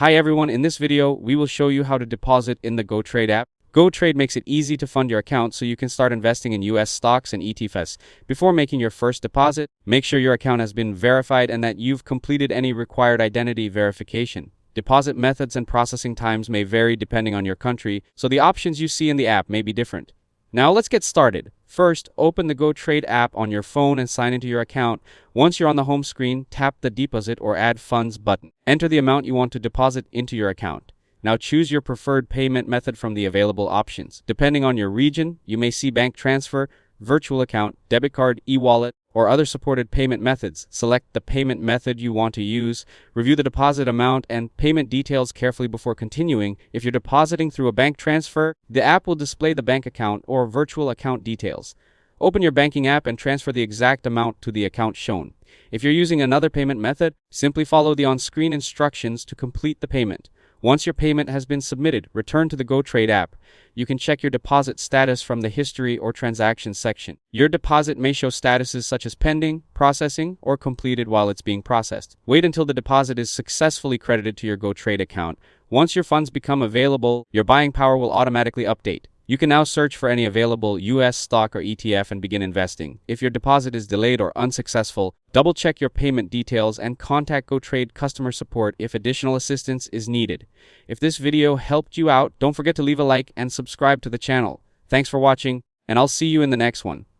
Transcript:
Hi everyone, in this video, we will show you how to deposit in the GoTrade app. GoTrade makes it easy to fund your account so you can start investing in US stocks and ETFs. Before making your first deposit, make sure your account has been verified and that you've completed any required identity verification. Deposit methods and processing times may vary depending on your country, so the options you see in the app may be different. Now let's get started. First, open the GoTrade app on your phone and sign into your account. Once you're on the home screen, tap the Deposit or Add Funds button. Enter the amount you want to deposit into your account. Now choose your preferred payment method from the available options. Depending on your region, you may see bank transfer, virtual account, debit card, e-wallet, or other supported payment methods. Select the payment method you want to use, review the deposit amount and payment details carefully before continuing. If you're depositing through a bank transfer, the app will display the bank account or virtual account details. Open your banking app and transfer the exact amount to the account shown. If you're using another payment method, simply follow the on-screen instructions to complete the payment. Once your payment has been submitted, return to the GoTrade app. You can check your deposit status from the History or Transactions section. Your deposit may show statuses such as pending, processing, or completed while it's being processed. Wait until the deposit is successfully credited to your GoTrade account. Once your funds become available, your buying power will automatically update. You can now search for any available US stock or ETF and begin investing. If your deposit is delayed or unsuccessful, double-check your payment details and contact GoTrade customer support if additional assistance is needed. If this video helped you out, don't forget to leave a like and subscribe to the channel. Thanks for watching, and I'll see you in the next one.